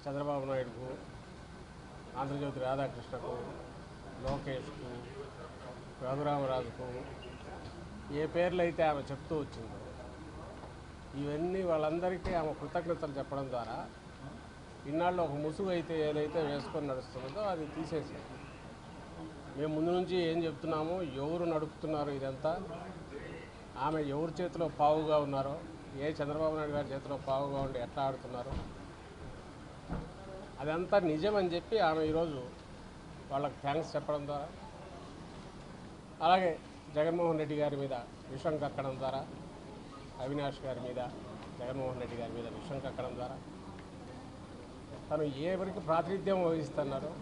చంద్రబాబు నాయుడుకు, ఆంధ్రజ్యోతి రాధాకృష్ణకు, లోకేష్కు, రఘురామరాజుకు ఏ పేర్లు అయితే ఆమె చెప్తూ వచ్చిందో ఇవన్నీ వాళ్ళందరికీ ఆమె కృతజ్ఞతలు చెప్పడం ద్వారా ఇన్నాళ్ళు ఒక ముసుగు అయితే ఏదైతే వేసుకొని నడుస్తున్నదో అది తీసేసాం. మేము ముందు నుంచి ఏం చెప్తున్నామో, ఎవరు నడుపుతున్నారో ఇదంతా, ఆమె ఎవరి చేతిలో పావుగా ఉన్నారో, ఏ చంద్రబాబు నాయుడు గారి చేతిలో పావుగా ఉండి ఎట్లా ఆడుతున్నారో అదంతా నిజమని చెప్పి ఆమె ఈరోజు వాళ్ళకి థ్యాంక్స్ చెప్పడం ద్వారా, అలాగే జగన్మోహన్ రెడ్డి గారి మీద విషం కక్కడం ద్వారా, అవినాష్ గారి మీద జగన్మోహన్ రెడ్డి గారి మీద విషం కక్కడం ద్వారా తను ఎవరికి ప్రాతినిధ్యం వహిస్తున్నారో,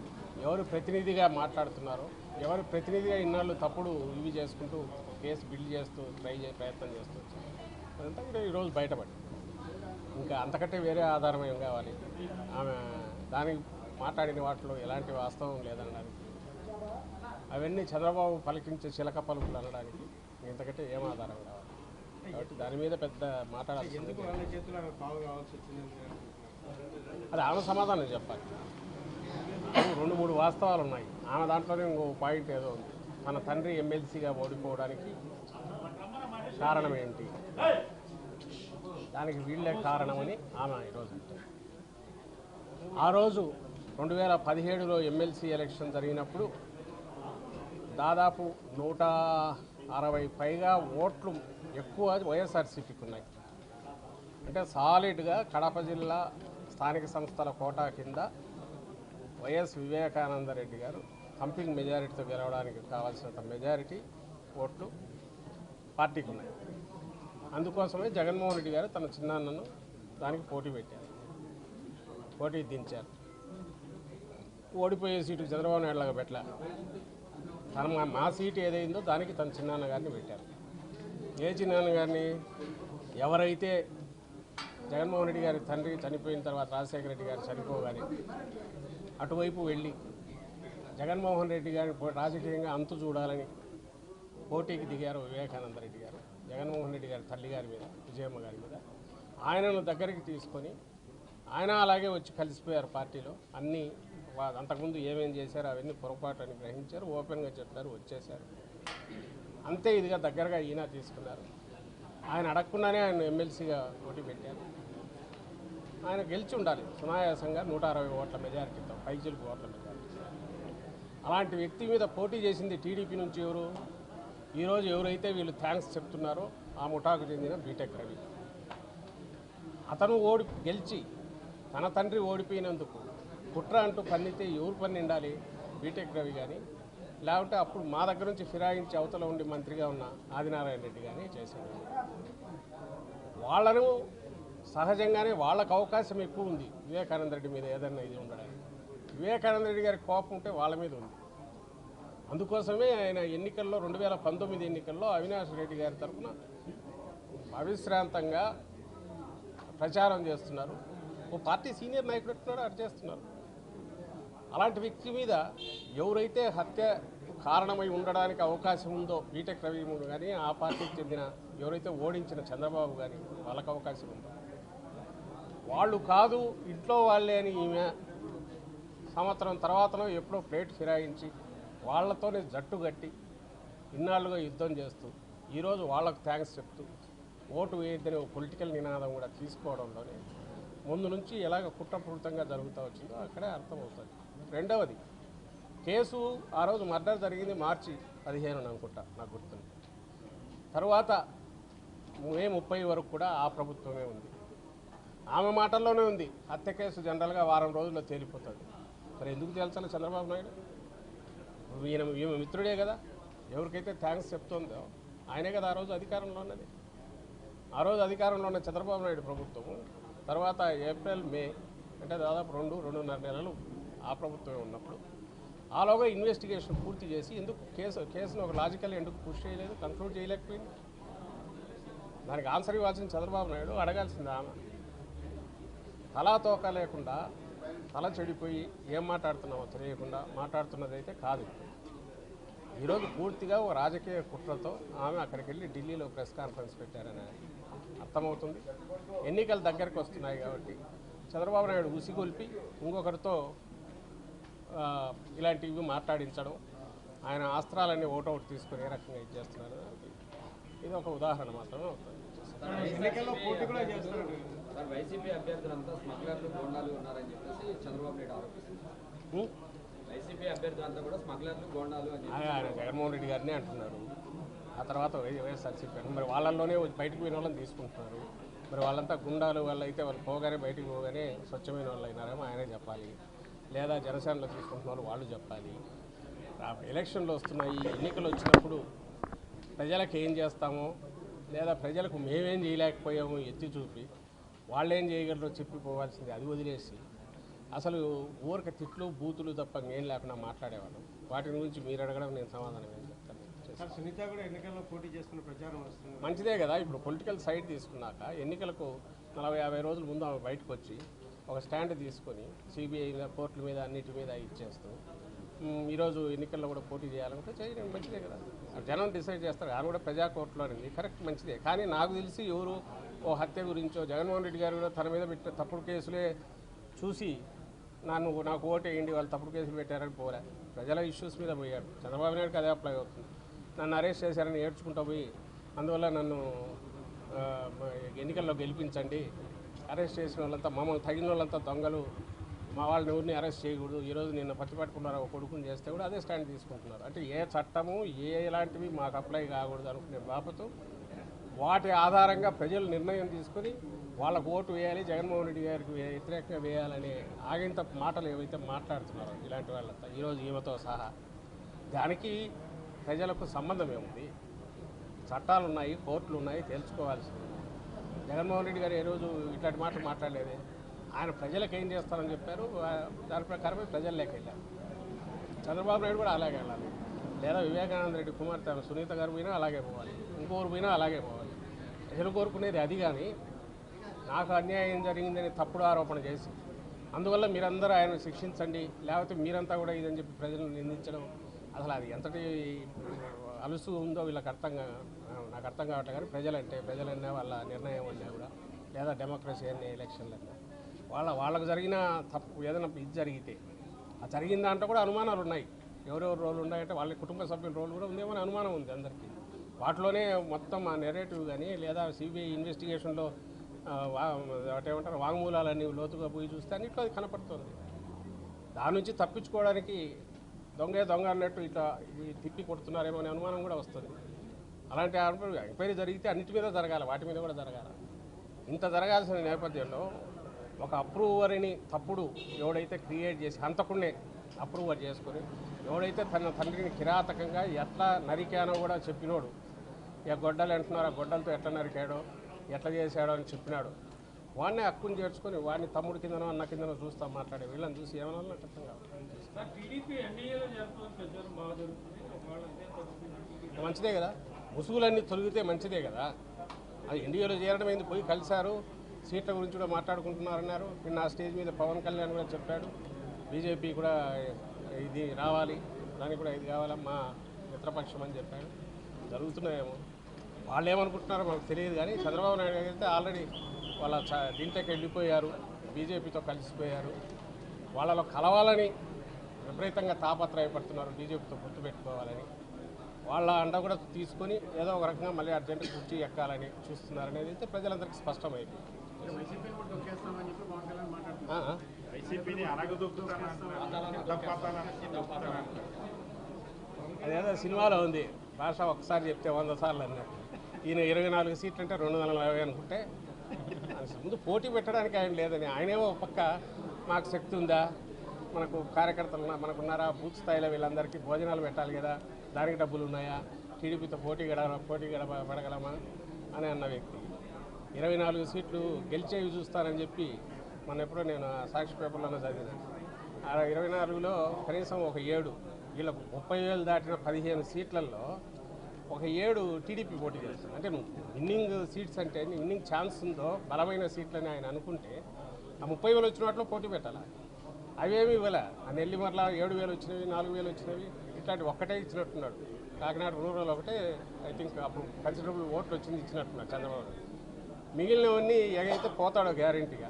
ఎవరు ప్రతినిధిగా మాట్లాడుతున్నారో, ఎవరు ప్రతినిధిగా ఇన్నాళ్ళు తప్పుడు ఇవి చేసుకుంటూ కేసు బిల్డ్ చేస్తూ ప్రయత్నం చేస్తూ వచ్చారు. అదంతా కూడా ఈరోజు బయటపడి ఇంకా అంతకంటే వేరే ఆధారం ఏం కావాలి? ఆమె దానికి మాట్లాడిన వాటిలో ఎలాంటి వాస్తవం లేదనడానికి, అవన్నీ చంద్రబాబు పలికించే చిలక పలుకులు అనడానికి ఇంతకంటే ఏం ఆధారం కావాలి? కాబట్టి దాని మీద పెద్ద మాట్లాడాల్సింది. అది ఆమె సమాధానం చెప్పాలి. 2-3 వాస్తవాలు ఉన్నాయి. ఆమె దాంట్లోనే ఇంకో పాయింట్ ఏదో ఉంది. తన తండ్రి ఎమ్మెల్సీగా ఓడిపోవడానికి కారణం ఏంటి, దానికి వీళ్ళే కారణమని ఆమె ఈరోజు ఆ రోజు 2017లో ఎమ్మెల్సీ ఎలక్షన్ జరిగినప్పుడు దాదాపు 160 పైగా ఓట్లు ఎక్కువ వైఎస్ఆర్సీపీకి ఉన్నాయి. అంటే సాలిడ్గా కడప జిల్లా స్థానిక సంస్థల కోటా కింద వైఎస్ వివేకానందరెడ్డి గారు కంపింగ్ మెజారిటీతో గెలవడానికి కావాల్సినంత మెజారిటీ ఓట్లు పార్టీకి ఉన్నాయి. అందుకోసమే జగన్మోహన్ రెడ్డి గారు తన చిన్నాన్నను దానికి పోటీ దించారు. ఓడిపోయే సీటు చంద్రబాబు నాయుడులాగా పెట్టలే. మా సీటు ఏదైందో దానికి తన చిన్నాన్న గారిని పెట్టారు. ఏ చిన్నాన్న గారిని? ఎవరైతే జగన్మోహన్ రెడ్డి గారి తండ్రి చనిపోయిన తర్వాత రాజశేఖర రెడ్డి గారు చనిపోగానే అటువైపు వెళ్ళి జగన్మోహన్ రెడ్డి గారి రాజకీయంగా అంతు చూడాలని పోటీకి దిగారు వివేకానందరెడ్డి గారు. జగన్మోహన్ రెడ్డి గారి తల్లి గారి మీద, విజయమ్మ గారి మీద ఆయనను దగ్గరికి తీసుకొని ఆయన అలాగే వచ్చి కలిసిపోయారు పార్టీలో. అన్నీ అంతకుముందు ఏమేం చేశారో అవన్నీ పొరపాటు అని గ్రహించారు, ఓపెన్గా చెప్పారు, వచ్చేశారు. అంతే ఇదిగా దగ్గరగా ఈయన తీసుకున్నారు. ఆయన అడగకుండానే ఆయన ఎమ్మెల్సీగా పోటీ పెట్టారు. ఆయన గెలిచి ఉండాలి సునాయాసంగా 160 ఓట్ల మెజారిటీతో, పైచిలుకు ఓట్ల మెజారిటీ. అలాంటి వ్యక్తి మీద పోటీ చేసింది టీడీపీ నుంచి ఎవరు? ఈరోజు ఎవరైతే వీళ్ళు థ్యాంక్స్ చెప్తున్నారో ఆ ముఠాకు చెందిన బీటెక్ రవి. అతను గెలిచి తన తండ్రి ఓడిపోయినందుకు కుట్ర అంటూ పన్నితే ఎవరు పన్నిండాలి? బీటెక్ రవి కానీ, లేకుంటే అప్పుడు మా దగ్గర నుంచి ఫిరాయించి అవతల ఉండి మంత్రిగా ఉన్న ఆదినారాయణ రెడ్డి కానీ చేశారు. వాళ్ళను సహజంగానే వాళ్ళకు అవకాశం ఎక్కువ ఉంది వివేకానంద రెడ్డి మీద ఏదన్నా ఇది ఉండడానికి. వివేకానంద రెడ్డి గారి కోపం ఉంటే వాళ్ళ మీద ఉంది. అందుకోసమే ఆయన ఎన్నికల్లో 2019 ఎన్నికల్లో అవినాష్ రెడ్డి గారి తరఫున అవిశ్రాంతంగా ప్రచారం చేస్తున్నారు. ఓ పార్టీ సీనియర్ నాయకుడు ఎట్టున్నాడో అటు చేస్తున్నారు. అలాంటి వ్యక్తి మీద ఎవరైతే హత్య కారణమై ఉండడానికి అవకాశం ఉందో బీటెక్ రవి కానీ, ఆ పార్టీకి చెందిన ఎవరైతే ఓడించిన చంద్రబాబు కానీ వాళ్ళకు అవకాశం ఉందో, వాళ్ళు కాదు ఇంట్లో వాళ్ళే అని ఈమె సంవత్సరం తర్వాతనో ఎప్పుడో ప్లేట్ ఫిరాయించి వాళ్లతోనే జట్టు కట్టి ఇన్నాళ్ళుగా యుద్ధం చేస్తూ ఈరోజు వాళ్ళకు థ్యాంక్స్ చెప్తూ ఓటు వేయద్దని ఒక పొలిటికల్ నినాదం కూడా తీసుకోవడంలోనే ముందు నుంచి ఎలాగ కుట్రపూరితంగా జరుగుతూ వచ్చిందో అక్కడే అర్థమవుతుంది. రెండవది, కేసు ఆ రోజు మర్డర్ జరిగింది మార్చి 15 అనుకుంటా, నాకు గుర్తుంది. తర్వాత మే 30 వరకు కూడా ఆ ప్రభుత్వమే ఉంది. ఆమె మాటల్లోనే ఉంది హత్య కేసు జనరల్గా వారం రోజుల్లో తేలిపోతుంది. మరి ఎందుకు తేల్చాలి చంద్రబాబు నాయుడు? ఈమె మిత్రుడే కదా. ఎవరికైతే థ్యాంక్స్ చెప్తుందో ఆయనే కదా ఆ రోజు అధికారంలో ఉన్నది. ఆ రోజు అధికారంలో ఉన్న చంద్రబాబు నాయుడు ప్రభుత్వము తర్వాత ఏప్రిల్ మే అంటే దాదాపు 2-2.5 నెలలు ఆ ప్రభుత్వమే ఉన్నప్పుడు ఆలోగా ఇన్వెస్టిగేషన్ పూర్తి చేసి ఎందుకు కేసును ఒక లాజికల్ ఎందుకు పుష్ చేయలేదు, కంక్లూడ్ చేయలేకపోయింది? దానికి ఆన్సర్ ఇవ్వాల్సిన చంద్రబాబు నాయుడు, అడగాల్సింది ఆమె. తలా తోక లేకుండా తల చెడిపోయి ఏం మాట్లాడుతున్నామో తెలియకుండా మాట్లాడుతున్నదైతే కాదు. ఈరోజు పూర్తిగా ఓ రాజకీయ కుట్రతో ఆమె అక్కడికి వెళ్ళి ఢిల్లీలో ప్రెస్ కాన్ఫరెన్స్ పెట్టారని అర్థమవుతుంది. ఎన్నికలు దగ్గరికి వస్తున్నాయి కాబట్టి చంద్రబాబు నాయుడు ఉసిగొల్పి ఇంకొకరితో ఇలాంటివి మాట్లాడించడం, ఆయన అస్త్రాలన్నీ ఓటౌట్ తీసుకుని ఏ రకంగా ఇది చేస్తున్నారు, ఇది ఒక ఉదాహరణ మాత్రమే అవుతుంది. ఎన్నికల్లో పోటీ కూడా చేస్తారు సార్. వైసీపీ అభ్యర్థులంతా స్మగ్లర్లు, గోండాలు ఉన్నారని చెప్పేసి చంద్రబాబు నాయుడు ఆరోపిస్తున్నారు. వైసీపీ అభ్యర్థులంతా కూడా స్మగ్లర్లు, గోండాలు అని ఆయన జగన్మోహన్ రెడ్డి గారిని అంటున్నారు. ఆ తర్వాత వైఎస్ఆర్సీపీ మరి వాళ్ళల్లోనే బయటకు పోయిన వాళ్ళని తీసుకుంటున్నారు. మరి వాళ్ళంతా గుండాలు వాళ్ళు అయితే వాళ్ళు పోగానే బయటకు పోగానే స్వచ్ఛమైన వాళ్ళు అయినారేమో ఆయనే చెప్పాలి, లేదా జనసేనలో తీసుకుంటున్న వాళ్ళు చెప్పాలి. ఎలక్షన్లు వస్తున్నాయి, ఎన్నికలు వచ్చినప్పుడు ప్రజలకు ఏం చేస్తామో లేదా ప్రజలకు మేమేం చేయలేకపోయామో ఎత్తి చూపి వాళ్ళేం చేయగలరో చెప్పిపోవాల్సింది, అది వదిలేసి అసలు ఊరిక తిట్లు బూతులు తప్ప ఏం లేకుండా మాట్లాడేవాళ్ళం. వాటి గురించి మీరు అడగడం నేను సమాధానం ఏం చెప్తాను. సునీత కూడా ఎన్నికల్లో పోటీ చేసుకున్న ప్రచారం వస్తుంది, మంచిదే కదా. ఇప్పుడు పొలిటికల్ సైడ్ తీసుకున్నాక ఎన్నికలకు 40-50 రోజుల ముందు ఆమె బయటకు వచ్చి ఒక స్టాండ్ తీసుకొని సిబిఐ కోర్టుల మీద అన్నిటి మీద ఇచ్చేస్తూ ఈరోజు ఎన్నికల్లో కూడా పోటీ చేయాలంటే చేయడం మంచిదే కదా. జనం డిసైడ్ చేస్తారు. ఆయన కూడా ప్రజా కోర్టులో అనేది కరెక్ట్, మంచిదే. కానీ నాకు తెలిసి ఎవరు ఓ హత్య గురించో జగన్మోహన్ రెడ్డి గారు కూడా తన మీద పెట్టిన తప్పుడు కేసులే చూసి నాకు ఓటు వేయండి వాళ్ళు తప్పుడు కేసులు పెట్టారని పోలే, ప్రజల ఇష్యూస్ మీద పోయాడు. చంద్రబాబు నాయుడుకి అదే అప్లై అవుతుంది. నన్ను అరెస్ట్ చేశారని ఏడ్చుకుంటూ పోయి అందువల్ల నన్ను ఎన్నికల్లో గెలిపించండి, అరెస్ట్ చేసిన వాళ్ళంతా మమ్మల్ని తగిన వాళ్ళంతా దొంగలు, మా వాళ్ళని ఎవరిని అరెస్ట్ చేయకూడదు, ఈరోజు నిన్న పట్టుకున్నారు ఒక కొడుకుని చేస్తే కూడా అదే స్టాండ్ తీసుకుంటున్నారు. అంటే ఏ చట్టము ఎలాంటివి మాకు అప్లై కాకూడదు అనుకునే బాపతు వాటి ఆధారంగా ప్రజలు నిర్ణయం తీసుకొని వాళ్ళకు ఓటు వేయాలి, జగన్మోహన్ రెడ్డి గారికి వ్యతిరేకంగా వేయాలనే ఆగింత మాటలు ఏవైతే మాట్లాడుతున్నారో ఇలాంటి వాళ్ళంతా ఈరోజు ఈమెతో సహా, దానికి ప్రజలకు సంబంధం ఏముంది? చట్టాలు ఉన్నాయి, కోర్టులు ఉన్నాయి, తెలుసుకోవాల్సింది. జగన్మోహన్ రెడ్డి గారు ఏ రోజు ఇట్లాంటి మాటలు మాట్లాడలేదే. ఆయన ప్రజలకు ఏం చేస్తారని చెప్పారు, దాని ప్రకారమే ప్రజల్లోకి వెళ్ళారు. చంద్రబాబు నాయుడు కూడా అలాగే వెళ్ళాలి, లేదా వివేకానంద రెడ్డి కుమార్తె సునీత గారు పోయినా అలాగే పోవాలి, ఇంకోరు పోయినా అలాగే పోవాలి. ప్రజలు కోరుకునేది అది. కానీ నాకు అన్యాయం జరిగిందని తప్పుడు ఆరోపణ చేసి అందువల్ల మీరందరూ ఆయన శిక్షించండి, లేకపోతే మీరంతా కూడా ఇదని చెప్పి ప్రజలను నిందించడం, అసలు అది ఎంతటి అలుసు ఉందో వీళ్ళకి నాకు అర్థం కావట్లేదు. కానీ ప్రజలన్నా వాళ్ళ నిర్ణయం అన్నా కూడా, లేదా డెమోక్రసీ అనే ఎలక్షన్లు అన్నా వాళ్ళకు జరిగిన తప్పు ఏదైనా ఇది జరిగితే ఆ జరిగిన దాంట్లో కూడా అనుమానాలు ఉన్నాయి. ఎవరెవరు రోలు ఉన్నాయంటే వాళ్ళ కుటుంబ సభ్యుల రోలు కూడా ఉందేమో అని అనుమానం ఉంది అందరికీ. వాటిలోనే మొత్తం ఆ నెరేటివ్ కానీ లేదా సిబిఐ ఇన్వెస్టిగేషన్లో ఏమంటారు వాంగ్మూలాలన్నీ లోతుగా పోయి చూస్తే అన్నింటిలో అది కనపడుతుంది. దాని నుంచి తప్పించుకోవడానికి దొంగ అన్నట్టు ఇట్లా తిప్పి కొడుతున్నారేమో అనే అనుమానం కూడా వస్తుంది. అలాంటి ఎంక్వైరీ జరిగితే అన్నిటి మీద జరగాలి, వాటి మీద కూడా జరగాలి. ఇంత జరగాల్సిన నేపథ్యంలో ఒక అప్రూవర్ని తప్పుడు ఎవడైతే క్రియేట్ చేసి హంతకుడినే అప్రూవర్ చేసుకొని ఎవడైతే తన తండ్రిని కిరాతకంగా ఎట్లా నరికానో కూడా చెప్పినోడు, ఇక గొడ్డలు అంటున్నారు, ఆ గొడ్డలతో ఎట్లా నరికాడో ఎట్లా చేశాడో అని చెప్పినాడు, వాడిని హక్కుని చేర్చుకొని వాడిని తమ్ముడు కిందనో అన్న కిందనో చూస్తాం మాట్లాడే వీళ్ళని చూసి ఏమన్నా అర్థం కావాలి. మంచిదే కదా, ముసుగులన్నీ తొలగితే మంచిదే కదా. అది ఎన్డీఏలో చేరడం ఏంది, పోయి కలిశారు, సీట్ల గురించి కూడా మాట్లాడుకుంటున్నారన్నారు. నిన్న ఆ స్టేజ్ మీద పవన్ కళ్యాణ్ కూడా చెప్పాడు, బీజేపీ కూడా ఇది రావాలి, దానికి కూడా ఇది కావాలమ్మా మిత్రపక్షం అని చెప్పాడు. జరుగుతున్నాయేమో, వాళ్ళు ఏమనుకుంటున్నారో మనకు తెలియదు. కానీ చంద్రబాబు నాయుడు అయితే ఆల్రెడీ వాళ్ళ దీంట్లోకి వెళ్ళిపోయారు, బీజేపీతో కలిసిపోయారు. వాళ్ళలో కలవాలని విపరీతంగా తాపత్రయపడుతున్నారు, బీజేపీతో గుర్తుపెట్టుకోవాలని. వాళ్ళ అండ కూడా తీసుకొని ఏదో ఒక రకంగా మళ్ళీ అర్జెంటుగా కుర్చీ ఎక్కాలని చూస్తున్నారు అనేది అయితే ప్రజలందరికీ స్పష్టమైంది. అదేదో సినిమాలో ఉంది, భాష ఒకసారి చెప్తే 100 సార్లు అన్నట్టు. ఈయన 24 సీట్లు అంటే 240 అనుకుంటే ముందు పోటీ పెట్టడానికి ఆయన లేదని, ఆయనేమో పక్క మాకు శక్తి ఉందా, మనకు కార్యకర్తలు మనకున్నారా, బూత్ స్థాయిలో వీళ్ళందరికీ భోజనాలు పెట్టాలి కదా, దానికి డబ్బులు ఉన్నాయా, టీడీపీతో పోటీ పడగలమా అని అన్న వ్యక్తి 24 సీట్లు గెలిచేవి చూస్తారని చెప్పి మన ఎప్పుడో నేను సాక్షి పేపర్లోనే చదివినాను. ఆ 24లో కనీసం ఒక 7 వీళ్ళకు 30,000 దాటిన 15 సీట్లలో ఒక 7 టీడీపీ పోటీ చేస్తుంది. అంటే విన్నింగ్ సీట్స్ అంటే విన్నింగ్ ఛాన్స్ ఉందో బలమైన సీట్లని ఆయన అనుకుంటే ఆ 30,000 వచ్చిన వాటిలో పోటీ పెట్టాలా? అవేమి ఇవ్వలే. ఆ నెల్లిమర్ల 7,000 వచ్చినవి, 4,000 వచ్చినవి, ఇట్లాంటి ఒక్కటే ఇచ్చినట్టున్నాడు. కాకినాడ రూరల్ ఒకటే ఐ థింక్ అప్పుడు కన్సిడరబుల్ ఓట్లు వచ్చింది ఇచ్చినట్టున్నాడు చంద్రబాబు. మిగిలినవన్నీ ఎగైతే పోతాడో గ్యారంటీగా.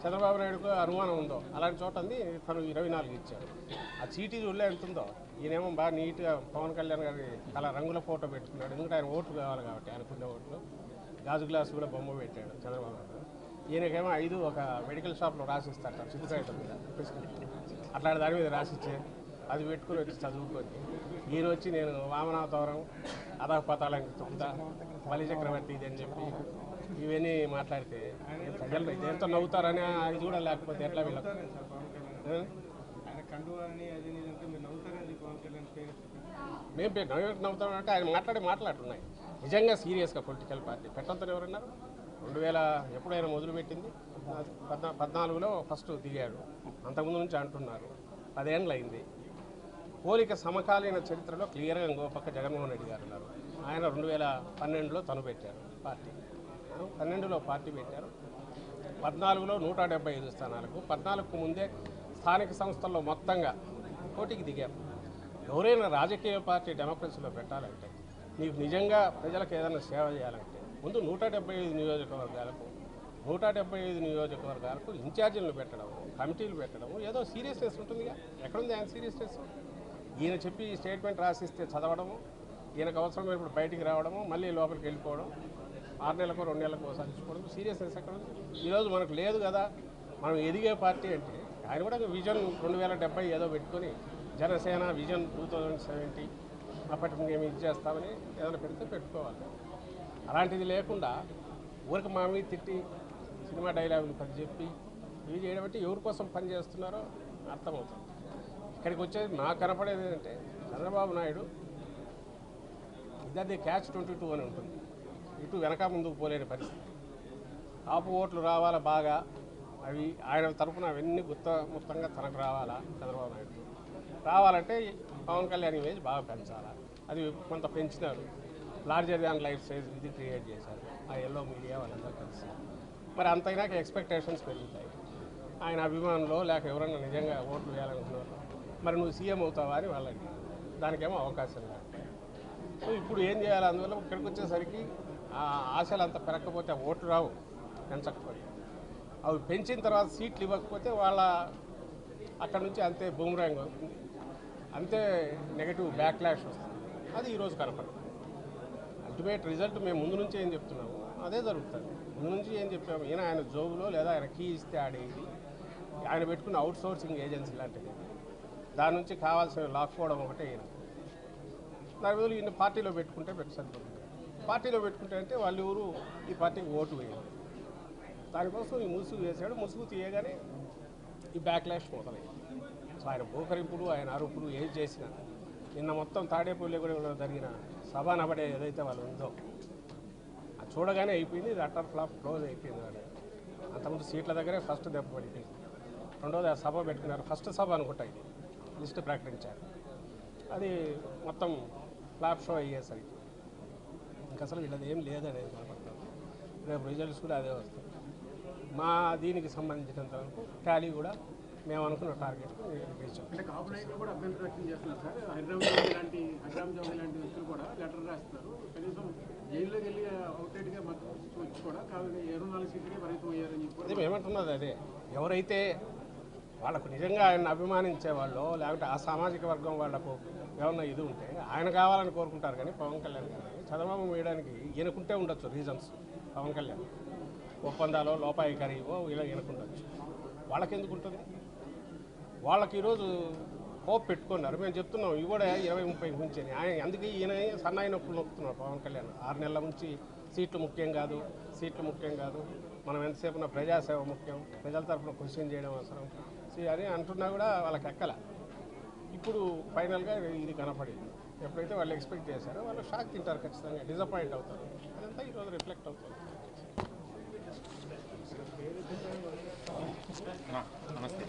చంద్రబాబు నాయుడుకు అనుమానం ఉందో అలాంటి చోట అంది తను 24 ఇచ్చాడు. ఆ చీటీ చూడలే ఎంత ఉందో. ఈయనేమో బాగా నీట్గా పవన్ కళ్యాణ్ గారి అలా రంగుల ఫోటో పెట్టుకున్నాడు. ఎందుకంటే ఆయన ఓట్లు కావాలి కాబట్టి ఆయనకున్న ఓట్లు. గాజు గ్లాసు కూడా బొమ్మ పెట్టాడు చంద్రబాబు నాయుడు. ఈయనకేమో 5 ఒక మెడికల్ షాప్లో రాసిస్తాట చిత్తుకాయటం మీద ప్రిస్క్రిప్షన్ అట్లాంటి దాని మీద రాసిచ్చే అది పెట్టుకుని వచ్చి చదువుకొని ఈయన వచ్చి నేను వామనావతారం అధపతాళానికి తొక్కుతా బలిచక్రవర్తి ఇది అని చెప్పి ఇవన్నీ మాట్లాడితే ప్రజలు దేంతో నవ్వుతారని అది కూడా లేకపోతే ఎట్లా వీళ్ళకి మేము నవ్వుతామంటే ఆయన మాట్లాడుతున్నాయి నిజంగా సీరియస్గా పొలిటికల్ పార్టీ పెట్టంతో ఎవరన్నారు. 2000 ఎప్పుడైనా మొదలుపెట్టింది 14లో ఫస్ట్ దిగాడు. అంతకుముందు నుంచి అంటున్నారు 10 ఏళ్ళు అయింది. పోలిక సమకాలీన చరిత్రలో క్లియర్గా ఇంకో పక్క జగన్మోహన్ రెడ్డి గారు ఉన్నారు. ఆయన 2012లో తను పెట్టారు పార్టీ. 12లో పార్టీ పెట్టారు. 14లో 175 స్థానాలకు 14కు ముందే స్థానిక సంస్థల్లో మొత్తంగా పోటీకి దిగారు. ఎవరైనా రాజకీయ పార్టీ డెమోక్రసీలో పెట్టాలంటే నీకు నిజంగా ప్రజలకు ఏదైనా సేవ చేయాలంటే ముందు 175 నియోజకవర్గాలకు ఇన్ఛార్జీలను పెట్టడం, కమిటీలు పెట్టడం ఏదో సీరియస్నెస్ ఉంటుందిగా. ఎక్కడుంది ఆయన సీరియస్నెస్? ఈయన చెప్పి స్టేట్మెంట్ రాసిస్తే చదవడము, ఈయనకు అవసరమైన ఇప్పుడు బయటికి రావడము, మళ్ళీ లోపలికి వెళ్ళిపోవడం, 6 నెలలకు 2 నెలలకు ఒకసారి ఇచ్చుకోవడం సీరియస్నెస్ ఎక్కడ ఉంది? ఈరోజు మనకు లేదు కదా. మనం ఎదిగే పార్టీ అంటే ఆయన కూడా విజన్ 2070 ఏదో పెట్టుకొని జనసేన విజన్ 2070 అప్పటికి మేము ఇది చేస్తామని ఏదైనా పెడితే పెట్టుకోవాలి. అలాంటిది లేకుండా ఊరికి మా మీద తిట్టి సినిమా డైలాగులు పని చెప్పి ఇవి చేయడం అంటే ఎవరి కోసం పని చేస్తున్నారో అర్థమవుతుంది. ఇక్కడికి వచ్చేది నాకు కనపడేది ఏంటంటే చంద్రబాబు నాయుడు ఇద్దరిది క్యాచ్ 22 అని ఉంటుంది. ఇటు వెనక ముందుకు పోలేని పరిస్థితి. ఆపు ఓట్లు రావాలా బాగా, అవి ఆయన తరఫున అవన్నీ మొత్తంగా తనకు రావాలా. చంద్రబాబు నాయుడు రావాలంటే పవన్ కళ్యాణ్ ఇమేజ్ బాగా పెంచాలా. అది కొంత పెంచినారు. లార్జర్ దాన్ లైఫ్ సైజ్ ఇది క్రియేట్ చేశారు ఆ ఎల్లో మీడియా వాళ్ళందరూ కలిసి. మరి అంతైనాక ఎక్స్పెక్టేషన్స్ పెరుగుతాయి. ఆయన అభిమానులు లేక ఎవరన్నా నిజంగా ఓట్లు వేయాలనుకున్నారు. మరి నువ్వు సీఎం అవుతావా అని వాళ్ళకి దానికేమో అవకాశం లేదు. సో ఇప్పుడు ఏం చేయాలి? అందువల్ల ఇక్కడికి వచ్చేసరికి ఆ ఆశలు అంత పెరగకపోతే ఓట్లు రావు, పెంచకపోతే. అవి పెంచిన తర్వాత సీట్లు ఇవ్వకపోతే వాళ్ళ అక్కడ నుంచి అంతే బూమరాంగ్ అవుతుంది, అంతే నెగటివ్ బ్యాక్లాష్ వస్తుంది. అది ఈరోజు కనపడదు. అల్టిమేట్ రిజల్ట్ మేము ముందు నుంచి ఏం చెప్తున్నాము అదే జరుగుతుంది. ముందు నుంచి ఏం చెప్పాము, ఈయన ఆయన జోబులో లేదా ఆయన కీ ఇస్తే ఆడేది, ఆయన పెట్టుకున్న అవుట్ సోర్సింగ్ ఏజెన్సీ లాంటిది, దాని నుంచి కావాల్సిన లాక్కోవడం ఒకటే. ఈయన దాని బదులు ఈయన పార్టీలో పెట్టుకుంటే సరిపోతుంది. పార్టీలో పెట్టుకుంటే అంటే వాళ్ళు ఎవరు ఈ పార్టీకి ఓటు వేయాలి. దానికోసం ఈ ముసుగు వేసాడు. ముసుగు తీయగానే ఈ బ్యాక్లాష్ మొదలైంది. సో ఆయన బోకరింపులు, ఆయన అరుపులు ఏం చేసినా నిన్న మొత్తం తాడేపల్లి కూడా జరిగిన సభానబడే ఏదైతే వాళ్ళు ఉందో అది చూడగానే అయిపోయింది. ఇది అటర్ ఫ్లాప్ క్లోజ్ అయిపోయింది. వాళ్ళు అంతకుముందు సీట్ల దగ్గరే ఫస్ట్ దెబ్బ పడిపోయింది. రెండోది ఆ సభ పెట్టుకున్నారు. ఫస్ట్ సభ అనుకుంటా ఇది లిస్టు ప్రకటించారు. అది మొత్తం ఫ్లాప్ షో అయ్యేసరికి ఇంకా అసలు వీళ్ళది ఏం లేదనేది కనపడుతుంది. రేపు రిజల్ట్స్ కూడా అదే వస్తాయి. మా దీనికి సంబంధించినంత వరకు టాలీ కూడా మేము అనుకున్న టార్గెట్ రీచ్ అవుతుంది. అంటే కాపు నాయకులు కూడా అభ్యంతరం వ్యక్తం చేస్తున్నారు సార్. హరిరామ్ జోగి లాంటి వ్యక్తులు కూడా లెటర్ రాస్తున్నారు. కనీసం జైల్లోకి వెళ్ళి అవుట్లెట్గా మద్దతు వచ్చి కూడా కాబట్టి 24 సీట్లకే పరిమితం అయ్యారని చెప్పి అది మేమంటున్నది అదే. ఎవరైతే వాళ్ళకు నిజంగా ఆయన అభిమానించే వాళ్ళు లేకపోతే ఆ సామాజిక వర్గం వాళ్లకు ఏమన్నా ఇది ఉంటే ఆయన కావాలని కోరుకుంటారు. కానీ పవన్ కళ్యాణ్ గారిని చంద్రబాబు వేయడానికి ఈయనకుంటే ఉండొచ్చు రీజన్స్. పవన్ కళ్యాణ్ ఒప్పందాలో లోపాయికారివో ఇలా ఈయనకుండొచ్చు. వాళ్ళకి ఎందుకు ఉంటుంది? వాళ్ళకి ఈరోజు హోప్ పెట్టుకున్నారు. మేము చెప్తున్నాం ఇవి కూడా 20-30 ఉంచని. ఆయన అందుకే ఈయన సన్నాయి నొప్పులు నొక్కుతున్నారు పవన్ కళ్యాణ్. 6 నెలల నుంచి సీట్లు ముఖ్యం కాదు, మనం ఎంతసేపు ప్రజాసేవ ముఖ్యం, ప్రజల తరఫున క్వశ్చన్ చేయడం అవసరం అని అంటున్నా కూడా వాళ్ళకి ఎక్కల. ఇప్పుడు ఫైనల్గా ఇది కనపడింది. ఎప్పుడైతే వాళ్ళు ఎక్స్పెక్ట్ చేశారో వాళ్ళు షాక్ తింటారు, ఖచ్చితంగా డిసప్పాయింట్ అవుతారు. అదంతా ఈరోజు రిఫ్లెక్ట్ అవుతుంది. నమస్తే.